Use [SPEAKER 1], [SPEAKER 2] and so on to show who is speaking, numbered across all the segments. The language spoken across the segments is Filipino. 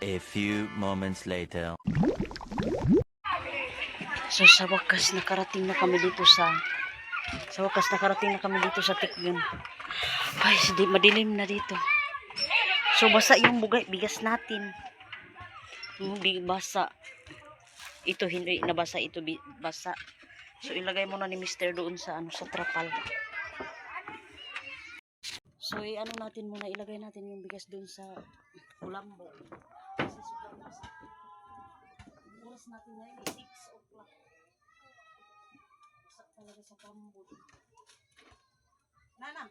[SPEAKER 1] A few moments later.
[SPEAKER 2] So sa wakas nakarating na kami dito sa Tikyon. Ay, madilim na dito. So basa yung bigas natin. Basa. Ito hindi nabasa, ito basa. So ilagay mo na ni Mr. doon sa sa trapal. So natin muna, ilagay natin yung bigas doon sa kulambo. Kasi sobrang basa. Oras natin ngayon 6 o'clock. Basa talaga sa kambot. Nana.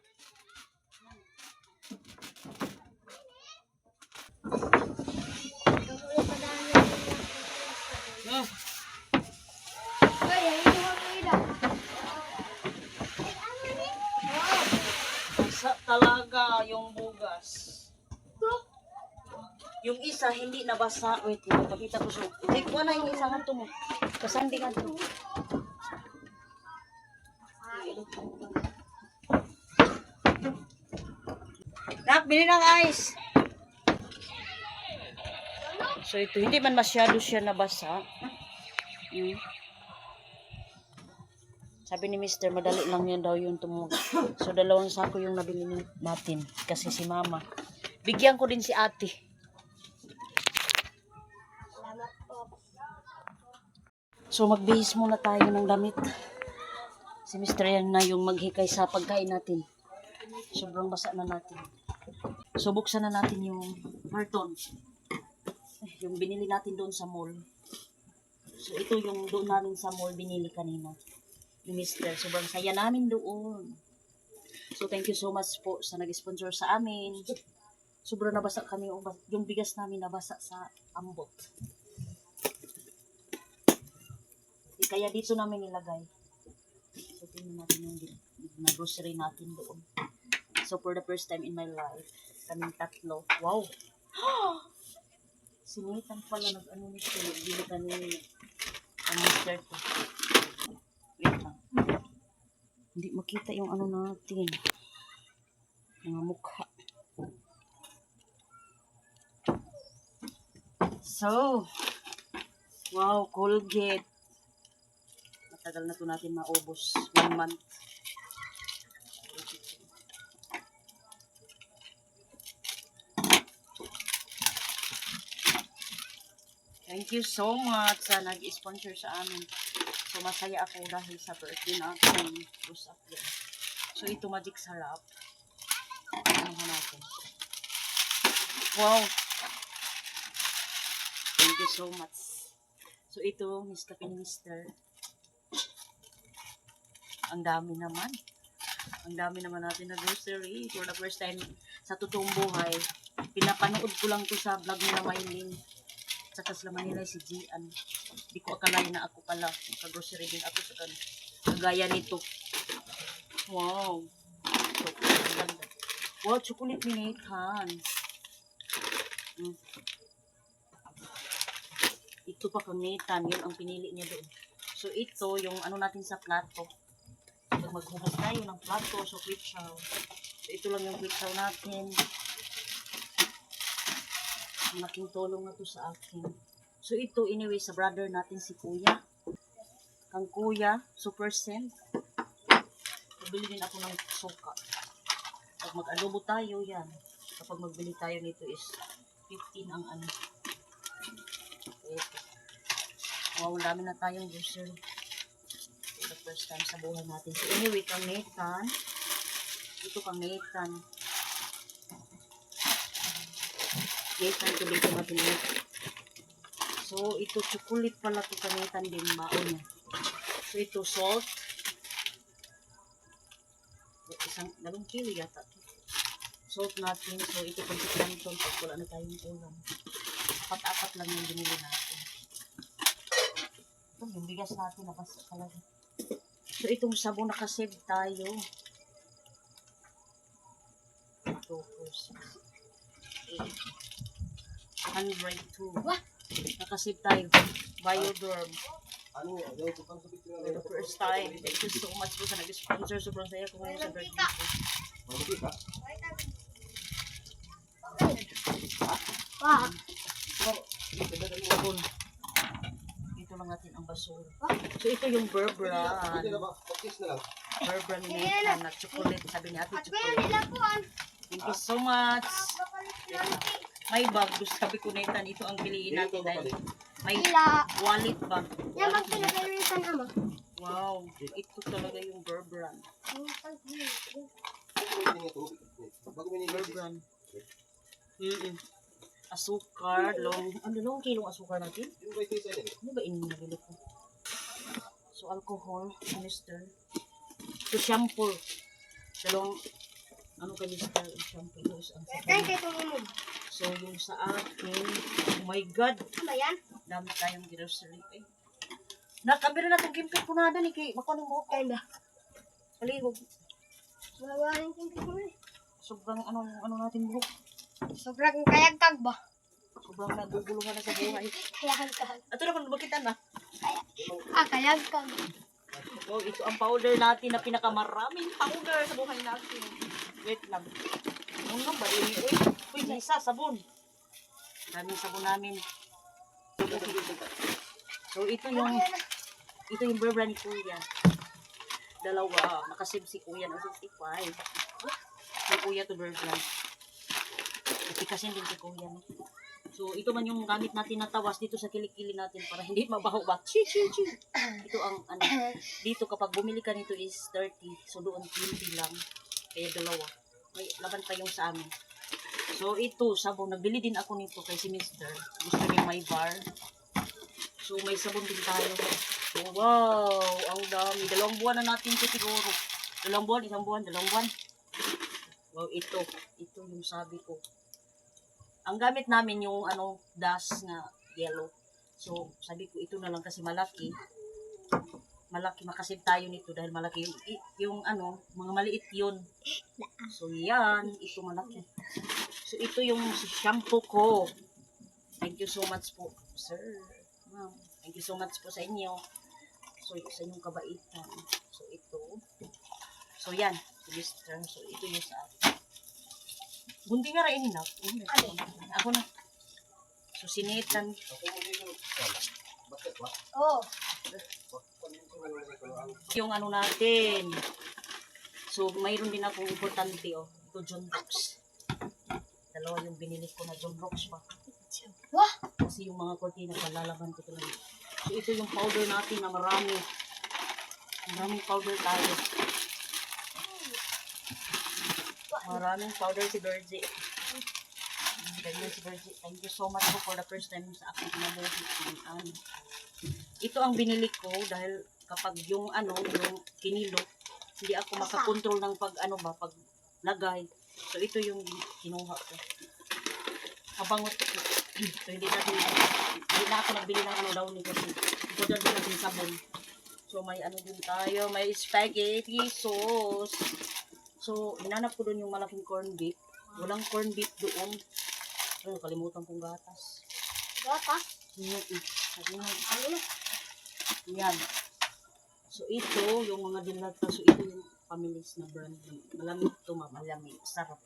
[SPEAKER 2] Basa talaga yung bugas. Yung isa hindi nabasa. Wait, pakita ko siya. Wait, wala yung isa nga mo. Kasandi nga ito. Nak, bili ng ice. So ito, hindi man masyado siya nabasa. Sabi ni Mr. madali lang yan daw yung tumunog. So 2 sako yung nabili natin. Kasi si mama. Bigyan ko din si ate. Salamat po. So magbihis muna tayo ng damit. Si Mr. yan na yung maghikay sa pagkain natin. Sobrang basa na natin. So buksan na natin yung karton. Yung binili natin doon sa mall. So ito yung doon namin sa mall binili kanina. Ni Mr. Sobrang saya namin doon. So thank you so much po sa nag-sponsor sa amin. Sobrang nabasa kami. Yung bigas namin nabasa sa ambot. Kaya dito namin nilagay. So tingnan natin yung grocery natin doon. So for the first time in my life, kaming 3. Wow! Sinitan pala nag-ano nito. Nagbili kami ang Mr. ko. Wait lang. Hindi makita yung ano natin. Mga mukha. So, wow, Colgate. Matagal na to natin maubos. 1 month. Thank you so much sa nag-sponsor sa amin. So, masaya ako dahil sa birthday natin. So, ito magic sarap. Ano natin? Wow! Thank you so much. So, ito, Nescafe ni Mr. Ang dami naman. Ang dami naman natin na grocery. For the first time sa totoong buhay, pinapanood ko lang to sa vlog nila Maylin. Saka sila Manila si Gian. Hindi ko akalain na ako pala. Mag-grocery din ako sa kagaya nito. Wow. Wow, chocolate ni Nathan. Ito pa kang Nathan. Yun ang pinili niya doon. So, ito yung ano natin sa plato. So, maghugas tayo ng plato. So, quick chow. So, ito lang yung quick chow natin. Malaking tulong na to sa akin. So, ito, anyway, sa brother natin si Kuya. Ang Kuya, super cent. Bili din ako ng suka. Pag mag-adobo tayo, yan. Kapag magbili tayo nito is 15 ang ano. Ito. Wow, dami na tayong grocery. For the first time sa buhay natin. So, anyway, kang Nathan. Ito kang Nathan. Nathan, ito dito natin ito. So, ito chocolate pala ito kang Nathan din baon niya. So, ito salt. Isang 2 kilo yata. Salt natin. So, ito pang planton. Pag wala na tayong ulam. 4 lang yung binili natin. Ito, yung bigas natin, nabasa talaga. So, itong sabon nakasave tayo. 2, 4, 6, 8, 102. Nakasave tayo. Bioderm. For the first time. Thank you so much po sa nag-sponsor. Sobrang saya ko ngayon sa birthday ko. Sabon. Ito lang natin ang basura. So, ito yung Berbran. Berbran Nathan na chocolate. Sabi ni Ate chocolate. Thank you so much. May bag. Sabi ko Nathan, ito ang piliin natin dahil may wallet ba? Wow. Ito talaga yung Berbran. Berbran. Asukar. Long kilong asukar natin? Ano ba inibili ko? So, alcohol. Mister. So, shampoo. Dalawang ano ka Mister? Shampoo. So, yung sa akin, oh my God. Dami tayong grocery. Nakamera na itong gimpit ko na doon. Baka nang buhok kayo ba? Palihog. Sobrang ano natin buhok.
[SPEAKER 3] Sobrang kayagkag ba?
[SPEAKER 2] Sobrang naguguluhan na sa buhay.
[SPEAKER 3] Kayagkag.
[SPEAKER 2] Ato na kung lumakitan na.
[SPEAKER 3] Kayagkag.
[SPEAKER 2] Oh, ito ang powder natin na pinakamaraming powder sa buhay natin. Wait lang. Ano ba yun? Uy, isa, sabon. Daming sabon namin. So, ito yung Berbran ni Kuya. Dalawa. Nakasave si Kuya ng 65. Si Kuya to Berbran. Kasi din si Kuya. No? So, ito man yung gamit natin na tawas dito sa kilikili natin para hindi mabaho ba. Ito ang dito kapag bumili ka nito is 30. So, doon 20 lang. Kaya dalawa. May laban pa yung sa amin. So, ito, sabon. Nagbili din ako nito kay si Mister. Gusto niya may bar. So, may sabon din tayo. So, wow! Ang dami. 2 buwan na natin ito siguro. 2 buwan, 1 buwan, 2 buwan. Wow, ito. Ito yung sabi ko. Ang gamit namin yung dust na yellow. So, sabi ko ito na lang kasi malaki. Malaki, makasave tayo nito dahil malaki yung mga maliit yun. So, yan. Ito malaki. So, ito yung shampoo ko. Thank you so much po, sir. Ma'am. Thank you so much po sa inyo. So, sa inyong kabaitan. So, ito. So, yan. Mister. So, ito yung sa akin. Bunti nga rin na. Ako na. So, sinitan.
[SPEAKER 3] Oh.
[SPEAKER 2] Yung natin. So, mayroon din akong importante, oh. Ito, John Rocks. Dalawa yung binili ko na John Rocks pa.
[SPEAKER 3] Wah!
[SPEAKER 2] Kasi yung mga kortina, palalaban ko talaga. So, ito yung powder natin na marami. Maraming powder tayo. Maraming powder si Virgie. Ganyan si Virgie. Thank you so much po for the first time sa aking kinabuhi. Ito ang binili ko dahil kapag yung kinilo, hindi ako makakontrol ng paglagay. So ito yung kinuha ko. Kabangot ko. So hindi na ako nagbili ng daw nito. Ito daw din natin sabon. So may din tayo, may spaghetti sauce. So, hinanap ko doon yung malaking corn beef. Walang corn beef doon. Pero kalimutan kong gatas.
[SPEAKER 3] Gatas?
[SPEAKER 2] Yan. So, ito, yung mga dilata. So, ito yung families na brand. Malamig ito, malamig. Sarap.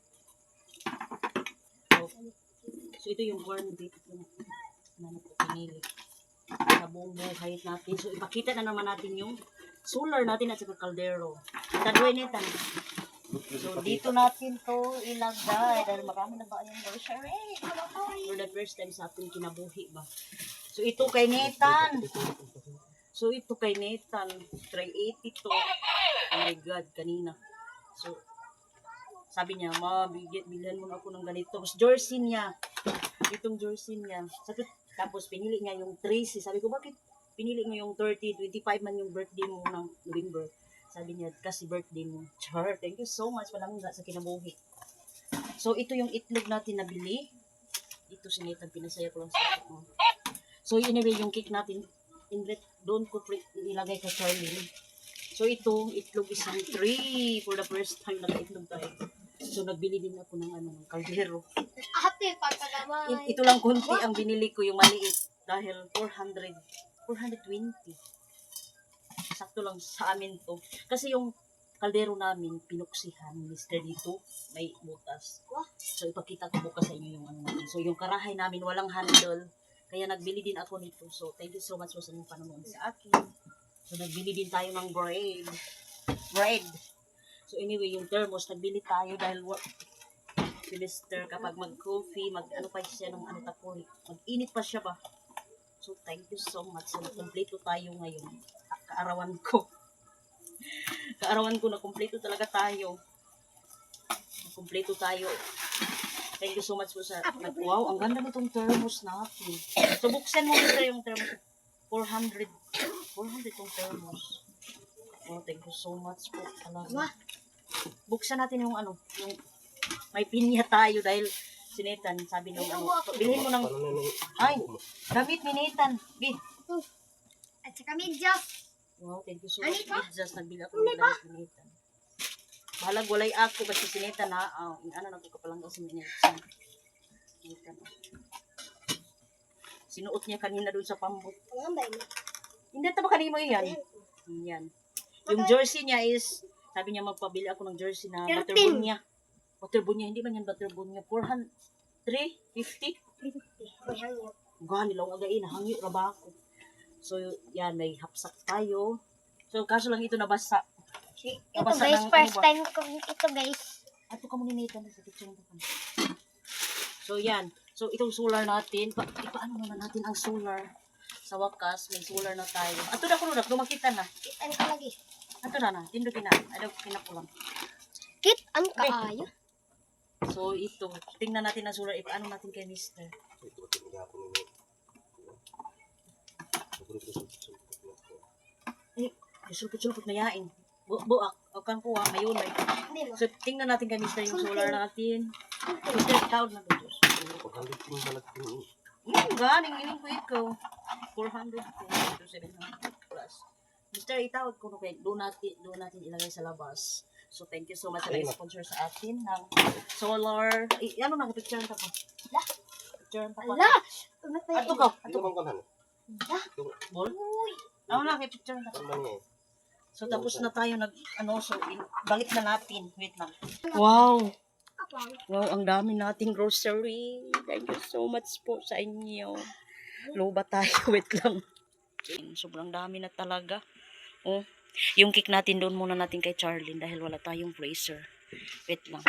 [SPEAKER 2] So, ito yung corn beef. Yung hinanap ko pinili. Sa buong buhay natin. So, ipakita na naman natin yung solar natin at saka kaldero. Tadway nito. So, dito natin to ilagay dahil marami na ba yung grocery? For the first time sa ating kinabuhi ba? So, ito kay Nathan. Try 80 to. Oh my God, kanina. So, sabi niya, bilhan mo na ako ng ganito. Tapos, jersey niya. Itong jersey niya. Tapos, pinili niya yung 30. Sabi ko, bakit pinili mo yung 30, 25 man yung birthday mo ng November? Sabi niya, kasi birthday mo. Char, thank you so much. Walang sa kinabuhi. So, ito yung itlog natin nabili. Ito si Nathan, pinasaya ko lang sa ito. So, anyway, yung cake natin, doon ko nilagay kay Charlie. So ito, itlog isang 3 for the first time naka-itlog tayo. So nagbili din ako ng ng kaldero.
[SPEAKER 3] Ate, pagkagamay.
[SPEAKER 2] Ito lang konti ang binili ko, yung maliit. Dahil 420. Sakto lang sa amin to. Kasi yung kaldero namin, pinuksihan, Mr. dito, may butas. So ipakita ko bukas sa inyo yung namin. So yung karahay namin, walang handle. Kaya nagbili din ako nito. So thank you so much po sa inyong panonood sa akin. So, nagbili din tayo ng bread. So, anyway, yung thermos, nagbili tayo dahil si Mr. kapag mag-coffee, ano pa siya ng mag-init pa siya ba? So, thank you so much. So, nakumpleto tayo ngayon. Kaarawan ko. Nakumpleto talaga tayo. Nakumpleto tayo. Thank you so much po sa... Wow, ang ganda nitong thermos natin. So, buksan mo Mr. yung thermos. 400 tong thermos. Oh, thank you so much po. Talaga. Buksan natin yung yung may pinya tayo dahil si Nathan, sabi nung bilhin mo ng, ay, gamit ni Nathan.
[SPEAKER 3] At saka medyas.
[SPEAKER 2] Wow, thank you so much. Just nagbili ako ng gamit ni Nathan. Bahalag walay ako, basta si Nathan ha. Nagkukapalang daw si Nathan. Sinuot niya kanina doon sa pambot. Hindi ito ba kanina mo yan? Yan. Yung jersey niya is, sabi niya magpabili ako ng jersey na butterbunya. Butterbunya, hindi man yan butterbunya. 350? Gani lang again, hangyo ra ba ako. So, yan, may hapsak tayo. So, kaso lang ito nabasa.
[SPEAKER 3] Ito guys, first time ko ito guys.
[SPEAKER 2] Ato ka muna nito sa picture mo. So, yan. So, itong solar natin, ipaano naman natin ang solar? Sa wakas, may solar na tayo. Ato na ko na, lumakita na.
[SPEAKER 3] Ano ka lagi?
[SPEAKER 2] Ato na, tindukin na. Ano, pinakulang.
[SPEAKER 3] Kit, ang kaayo.
[SPEAKER 2] So, ito. Tingnan natin ang solar. Ipaano natin kay Mr. Sulpot-sulpot na yain. Buak. O kang kuha, mayunay. So, tingnan natin kay Mr. yung solar natin. Mr. Tawad na ito. Galing, ining ko ikaw. 400 to 700 plus. Mr. Itawad ko doon natin ilagay sa labas. So, thank you so much sa sponsor sa atin ng solar. Ano na, picture na pa. Picture na pa.
[SPEAKER 3] Ala!
[SPEAKER 2] Ato ka. Bol? Ano na, picture na pa. So, tapos na tayo so, balik na natin. Wait lang. Wow! Wow, ang dami nating grocery. Thank you so much po sa inyo. Loba tayo, wait lang. Sobrang dami na talaga. Oh, yung cake natin doon muna natin kay Charlene dahil wala tayong freezer. Wait lang.